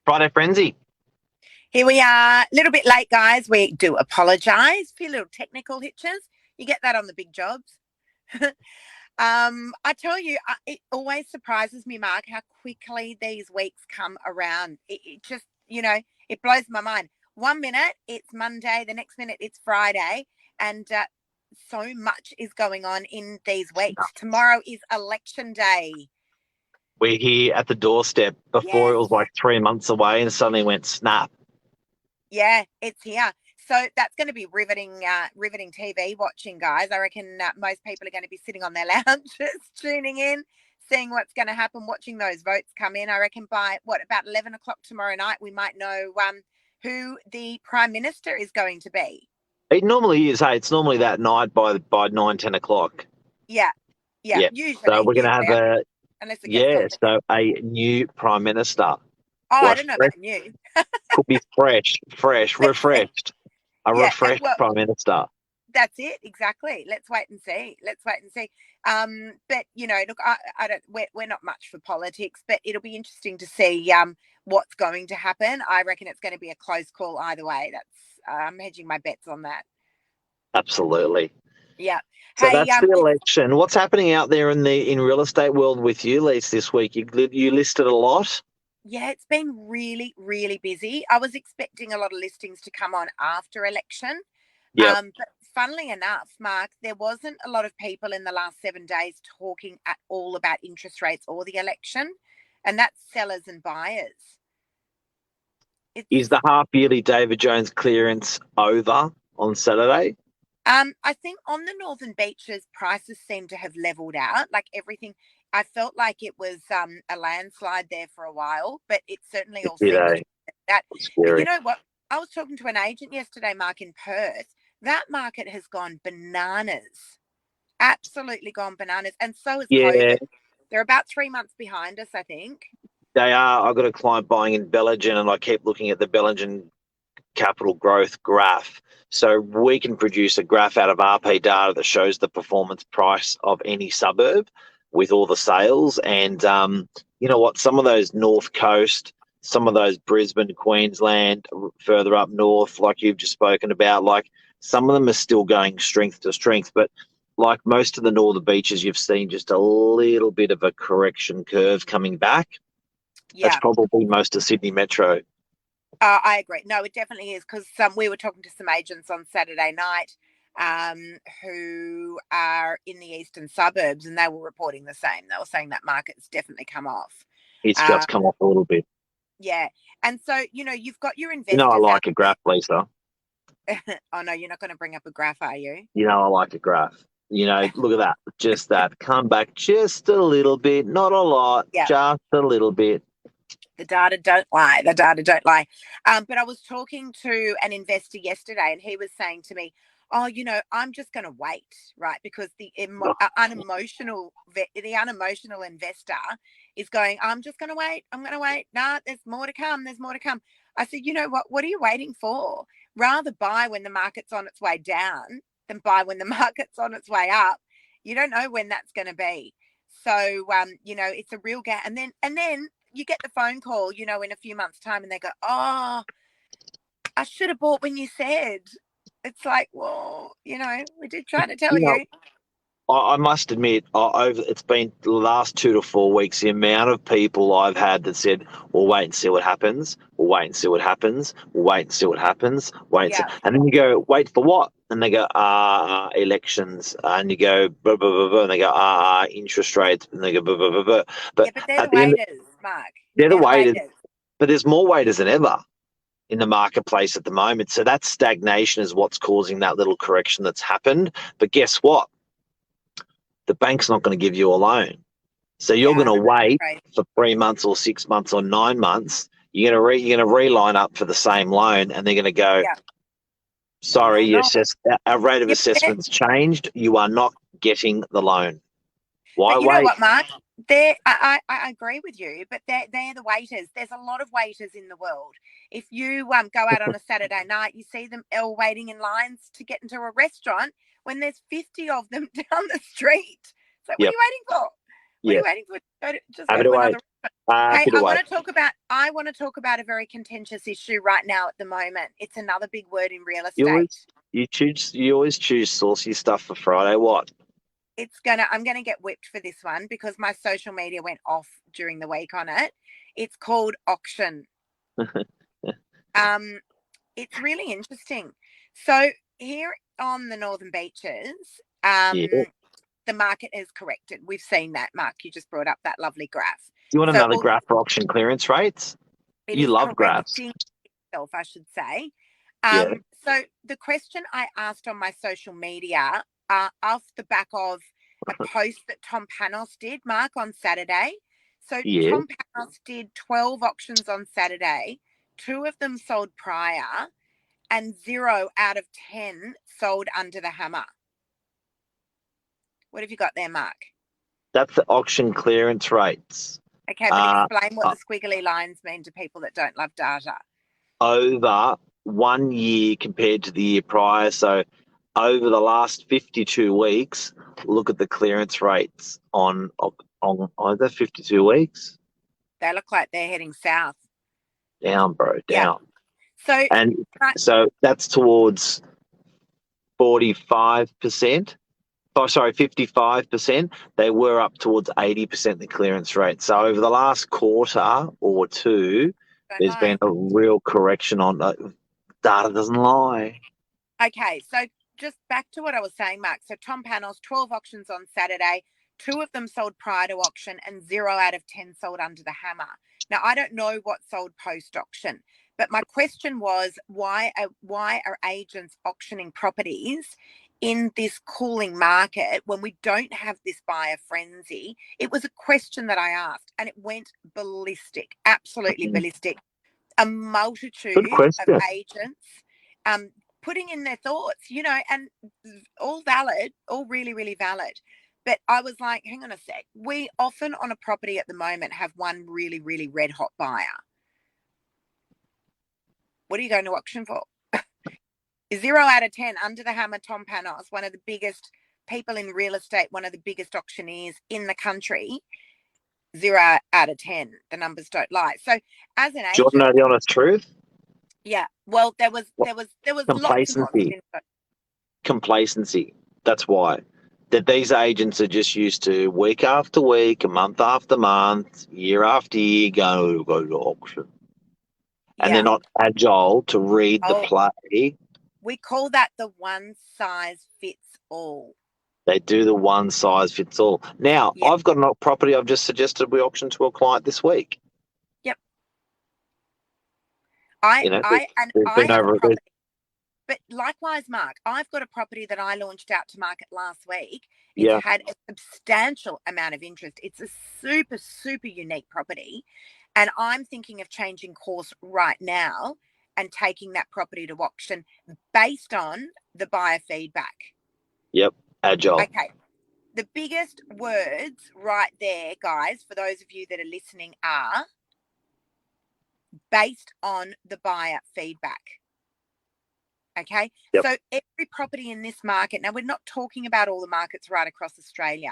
Friday Frenzy. Here we are, a little bit late, guys. We do apologise. A few little technical hitches. You get that on the big jobs. I tell you, it always surprises me, Mark, how quickly these weeks come around. It just, it blows my mind. 1 minute it's Monday, the next minute it's Friday, and so much is going on in these weeks. Tomorrow is election day. We're here at the doorstep. Before Yes. it was like 3 months away and suddenly went snap. Yeah, it's here. So that's going to be riveting TV watching, guys. I reckon most people are going to be sitting on their lounges, tuning in, seeing what's going to happen, watching those votes come in. I reckon by about 11 o'clock tomorrow night, we might know who the Prime Minister is going to be. It normally is. Hey, it's normally that night by 9, 10 o'clock. Yeah. Yeah. Usually, So we're gonna have unless it gets on. a new Prime Minister. Oh, I What don't know fresh, about you. could be refreshed. A Yeah. refreshed Well, Prime Minister. that's it, exactly. Let's wait and see. But look, I don't. We're not much for politics, but it'll be interesting to see what's going to happen. I reckon it's going to be a close call either way. I'm hedging my bets on that. Absolutely. Yeah. So Hey, that's the election. What's happening out there in real estate world with you, Lise, this week? You listed a lot. yeah, it's been really, really busy. I was expecting a lot of listings to come on after election. Yep. But funnily enough, Mark, there wasn't a lot of people in the last 7 days talking at all about interest rates or the election, and that's sellers and buyers. Is the half yearly David Jones clearance over on Saturday? I think on the Northern Beaches, prices seem to have leveled out. Like everything, I felt like it was a landslide there for a while, but it certainly all seems to be that. But you Scary. know what? I was talking to an agent yesterday, Mark, in Perth. That market has gone bananas, absolutely gone bananas, and so is Yeah, COVID. They're about 3 months behind us, I think. they are. I've got a client buying in Bellingen, and I keep looking at the Bellingen capital growth graph. So we can produce a graph out of RP data that shows the performance price of any suburb with all the sales. And you know what? Some of those North Coast, some of those Brisbane, Queensland, further up north, like you've just spoken about, like some of them are still going strength to strength. But like most of the northern beaches, you've seen just a little bit of a correction curve coming back. That's Yeah. probably most of Sydney Metro. I agree. No, it definitely is because we were talking to some agents on Saturday night who are in the eastern suburbs, and they were reporting the same. They were saying that market's definitely come off. It's Uh, just come off a little bit. yeah, and so you've got your You know, I investors out like a graph, Lisa. there. Oh no, you're not going to bring up a graph, are you? You know, I like a graph. You know, look at that. Just that. Come back just a little bit. Not a lot. Yeah. Just a little bit. The data don't lie. The data don't lie. But I was talking to an investor yesterday, and he was saying to me, "Oh, I'm just going to wait, right? Because the unemotional investor is going. I'm just going to wait. I'm going to wait. Nah, there's more to come. There's more to come." I said, "You know what? What are you waiting for? Rather buy when the market's on its way down than buy when the market's on its way up. You don't know when that's going to be." So, it's a real gap. And then you get the phone call, in a few months' time, and they go, "Oh, I should have bought when you said." It's like, well, we did try to tell You know, you. I must admit, it's been the last 2 to 4 weeks, the amount of people I've had that said, "We'll wait and see what happens. We'll wait and see what happens. We'll wait and see what happens. Wait and see." Yeah. And then you go, "Wait for what?" And they go, elections. And you go, blah, blah, blah, blah. And they go, interest rates. And they go, blah, blah, blah, blah. But Yeah, but they're at the the end, waiters, Mark. they're the They're the waiters. waiters. But there's more waiters than ever in the marketplace at the moment. So that stagnation is what's causing that little correction that's happened. But guess what? The bank's not going to give you a loan. So you're Yeah, going I to know. wait Right. for 3 months or 6 months or 9 months. You're going to reline up for the same loan, and they're going to go, Yeah. "Sorry, No, no. our rate of Yeah, assessment's changed. You are not getting the loan." Why but you know wait? what, Mark? I agree with you, but they're the waiters. There's a lot of waiters in the world. If you go out on a Saturday night, you see them all waiting in lines to get into a restaurant when there's 50 of them down the street. So what are Yep. you waiting for? What are Yeah. you waiting for? Just go Happy to to another wait. Hey, Happy to wait. I want to talk about a very contentious issue right now at the moment. It's another big word in real You estate. always you always choose saucy stuff for Friday. What? I'm gonna get whipped for this one because my social media went off during the week on it. It's called auction. Um, it's really interesting. So here on the Northern Beaches, Yeah. the market has corrected. We've seen that, Mark. You just brought up that lovely graph. Do you want So another graph for auction clearance rates? it You is love graphs. correcting itself, I should say. Yeah. So the question I asked on my social media, off the back of a post that Tom Panos did, Mark, on Saturday. So Yeah. Tom Panos did 12 auctions on Saturday. 2 of them sold prior, and 0 out of 10 sold under the hammer. What have you got there, Mark? That's the auction clearance rates. Okay, but explain what the squiggly lines mean to people that don't love data. Over 1 year compared to the year prior. So over the last 52 weeks, look at the clearance rates on either 52 weeks. They look like they're heading south. Down, bro, Yeah. down. So, And so that's towards 45%. Oh, sorry, 55%. They were up towards 80% the clearance rate. So over the last quarter or two, there's been a real correction on that. Data doesn't lie. Okay, so just back to what I was saying, Mark. So Tom Panos, 12 auctions on Saturday. 2 of them sold prior to auction and 0 out of 10 sold under the hammer. Now, I don't know what sold post-auction, but my question was, why are agents auctioning properties in this cooling market when we don't have this buyer frenzy? It was a question that I asked, and it went ballistic, absolutely ballistic. A Good multitude of question. agents putting in their thoughts, and all valid, all really, really valid. But I was like, hang on a sec. We often on a property at the moment have one really, really red hot buyer. What are you going to auction for? 0 out of 10 under the hammer. Tom Panos, one of the biggest people in real estate, one of the biggest auctioneers in the country. 0 out of 10. The numbers don't lie. So as an agent, Do you want to know the honest truth? yeah. Well, there was lots and lots of info. Complacency. That's why. That these agents are just used to week after week, month after month, year after year, go to auction. And they're not agile to read the play. We call that the one size fits all. They do the one size fits all. Now, I've got a property I've just suggested we auction to a client this week. Yep. I have a property. But likewise, Mark, I've got a property that I launched out to market last week. It's had a substantial amount of interest. It's a super, super unique property. And I'm thinking of changing course right now and taking that property to auction based on the buyer feedback. Yep, agile. Okay. The biggest words right there, guys, for those of you that are listening, are based on the buyer feedback. Okay. Yep. So every property in this market, now we're not talking about all the markets right across Australia,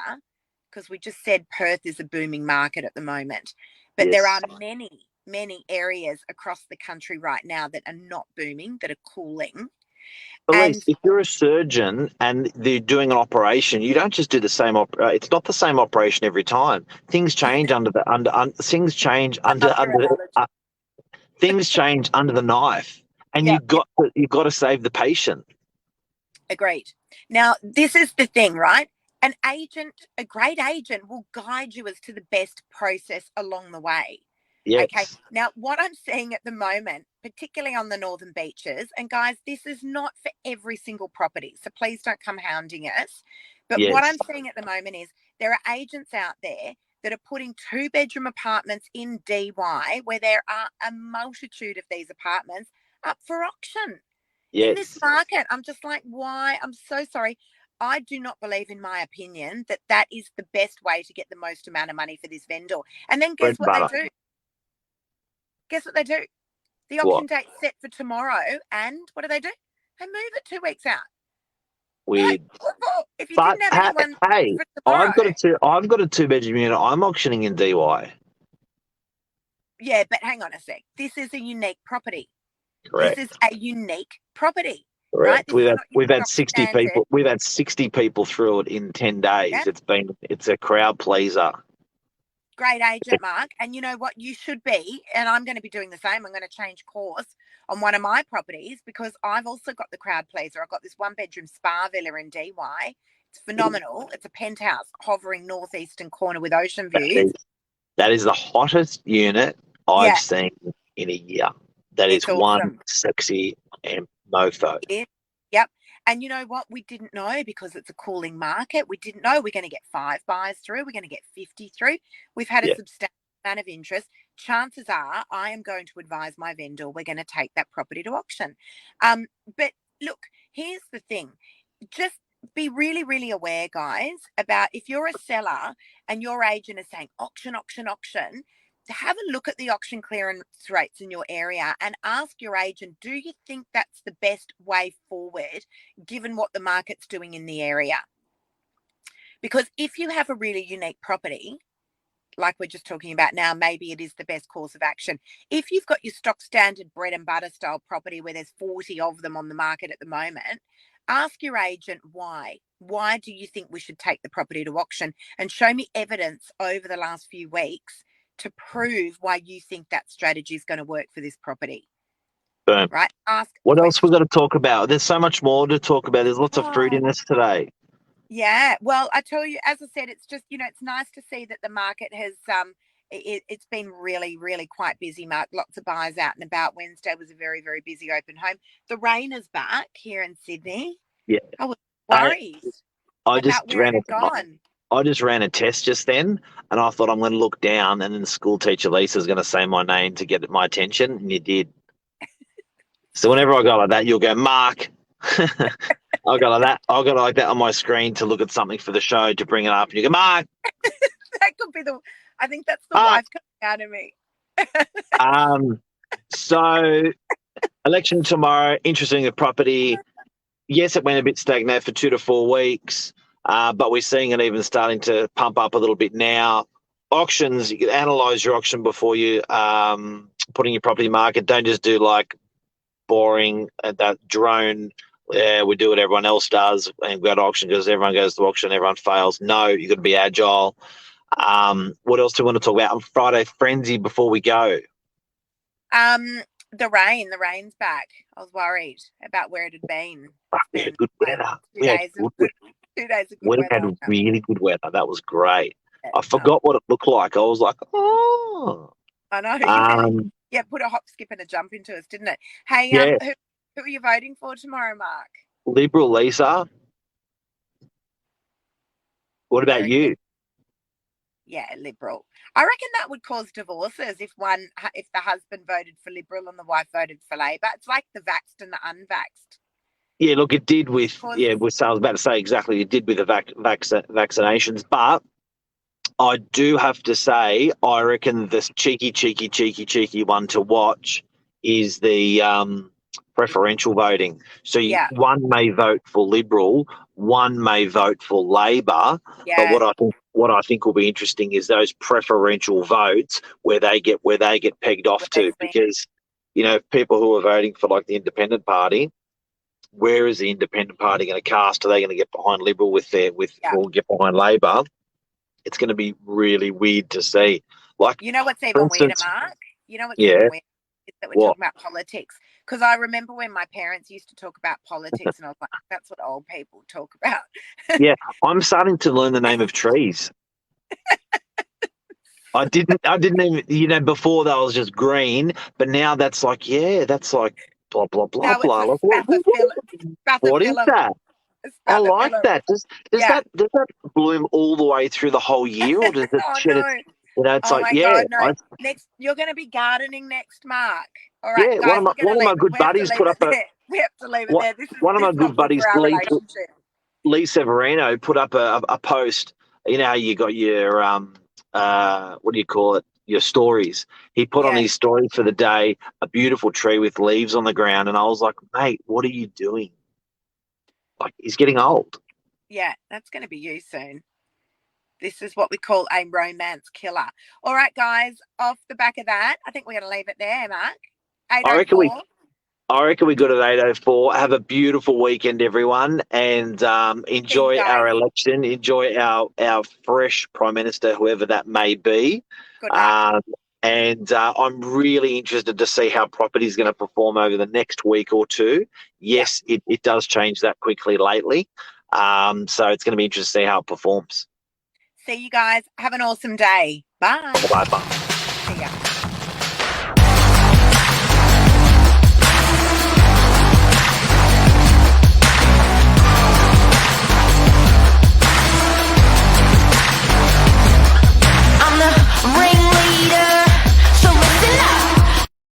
because we just said Perth is a booming market at the moment. But there are many, many areas across the country right now that are not booming, that are cooling. Elise, if you're a surgeon and they're doing an operation, you don't just do the same. It's not the same operation every time. Things change things change things change under the knife, and you've got to save the patient. Agreed. Now, this is the thing, right? An agent, a great agent, will guide you as to the best process along the way. Yes. Okay. Now, what I'm seeing at the moment, particularly on the Northern Beaches, and guys, this is not for every single property, so please don't come hounding us. But what I'm seeing at the moment is there are agents out there that are putting 2-bedroom apartments in DY, where there are a multitude of these apartments up for auction. In this market. I'm just like, why? I'm so sorry. I do not believe, in my opinion, that is the best way to get the most amount of money for this vendor. And then guess what they do? Guess what they do? The auction date's set for tomorrow, and what do? They move it 2 weeks out. Weird. If you didn't have anyone for tomorrow, I've got a 2-bedroom unit. I'm auctioning in DY. Yeah, but hang on a sec. This is a unique property. This is Correct. a unique property, right? Correct. This is not your We've had stock 60 standard. people. We've had 60 people through it in 10 days. Yeah, It's a crowd pleaser. great agent, Mark. And you know what? You should be, and I'm going to be doing the same. I'm going to change course on one of my properties because I've also got the crowd pleaser. I've got this 1-bedroom spa villa in DY. It's phenomenal. It's a penthouse hovering northeastern corner with ocean That views. is, that is the hottest unit I've Yeah, seen in a year. That is it's one awesome. sexy and mofo. Yep. And you know what? We didn't know because it's a cooling market. We didn't know we're going to get 5 buyers through. We're going to get 50 through. We've had a Yeah. substantial amount of interest. Chances are I am going to advise my vendor we're going to take that property to auction. But look, here's the thing. Just be really, really aware, guys, about if you're a seller and your agent is saying auction, auction, auction, have a look at the auction clearance rates in your area and ask your agent, do you think that's the best way forward given what the market's doing in the area? Because if you have a really unique property, like we're just talking about now, maybe it is the best course of action. If you've got your stock standard bread and butter style property where there's 40 of them on the market at the moment, ask your agent why. Why do you think we should take the property to auction? And show me evidence over the last few weeks to prove why you think that strategy is going to work for this property. Boom. Right? Ask What else we questions. got to talk about? There's so much more to talk about. There's lots of fruit in Oh, this today. yeah. Well, I tell you, as I said, it's just, it's nice to see that the market has it's been really, really quite busy, Mark. Lots of buyers out and about. Wednesday was a very, very busy open home. The rain is back here in Sydney. Yeah. I was I, worried I about just where it ran had a, gone. I just ran a test just then, and I thought I'm going to look down, and then the school teacher Lisa's going to say my name to get my attention, and you did. So whenever I go like that, you'll go, Mark. I'll go like that. I'll go like that on my screen to look at something for the show to bring it up, and you go, Mark. That could be I think that's the Mark. wife coming out of me. So election tomorrow. Interesting. The property. Yes, it went a bit stagnant for 2 to 4 weeks, but we're seeing it even starting to pump up a little bit now. Auctions, you can analyse your auction before you put in your property market. Don't just do like boring that drone. Yeah, we do what everyone else does and go to auction because everyone goes to auction, everyone fails. No, you've got to be agile. What else do we want to talk about on Friday Frenzy before we go? The rain's back. I was worried about where it had been. We had It's good been weather. 2 days of good 2 days of good We had weather. really good weather. That was great. Yeah, I forgot what it looked like. I was like, oh. I know. Um, Yeah, put a hop, skip, and a jump into us, didn't it? Hey, yeah, who are you voting for tomorrow, Mark? Liberal Lisa. What about Very good. you? Yeah, Liberal. I reckon that would cause divorces if the husband voted for Liberal and the wife voted for Labor. It's like the vaxxed and the unvaxxed. Yeah, look, it did with Cause, I was about to say exactly. It did with the vaccinations, but I do have to say, I reckon this cheeky one to watch is the preferential voting. So yeah, one may vote for Liberal, one may vote for Labor, but yeah, what I think will be interesting is those preferential votes where they get pegged off to, because people who are voting for like the Independent Party, where is the Independent Party going to cast? Are they going to get behind Liberal or get behind Labor? It's going to be really weird to see. Like, you know what's for even weirder, instance, Mark? You know what's yeah, even weirder is that we're what? talking about politics. Because I remember when my parents used to talk about politics, and I was like, "That's what old people talk about." Yeah, I'm starting to learn the name of trees. I didn't even, before that was just green, but now that's like, that's like blah, blah, blah, Now it's blah. a Like, what is spathiphyllum. that? A I like spathiphyllum. that. Yeah. Does that bloom all the way through the whole year, or does it Oh shed no. its, it's Oh like, my God, no. Next, you're going to be gardening next, Mark. All right, guys, we're going one to of my leave it. good We have to buddies leave put it up a, there. We have to leave it what, there. one of This my is good not good buddies, for our relationship. Lee Severino, put up a post. You know how you got your what do you call it? Your stories. He put on Yeah. his story for the day a beautiful tree with leaves on the ground, and I was like, mate, what are you doing? Like, he's getting old. Yeah, that's going to be you soon. This is what we call a romance killer. All right, guys, off the back of that, I think we're going to leave it there, Mark. I reckon we 8:04. I reckon we got at 8:04. Have a beautiful weekend, everyone, and See you enjoy our guys. election. Enjoy our fresh Prime Minister, whoever that may be. Good luck. And I'm really interested to see how property is going to perform over the next week or two. Yes, it does change that quickly lately. So it's going to be interesting to see how it performs. See you guys. Have an awesome day. Bye. Bye-bye. See ya.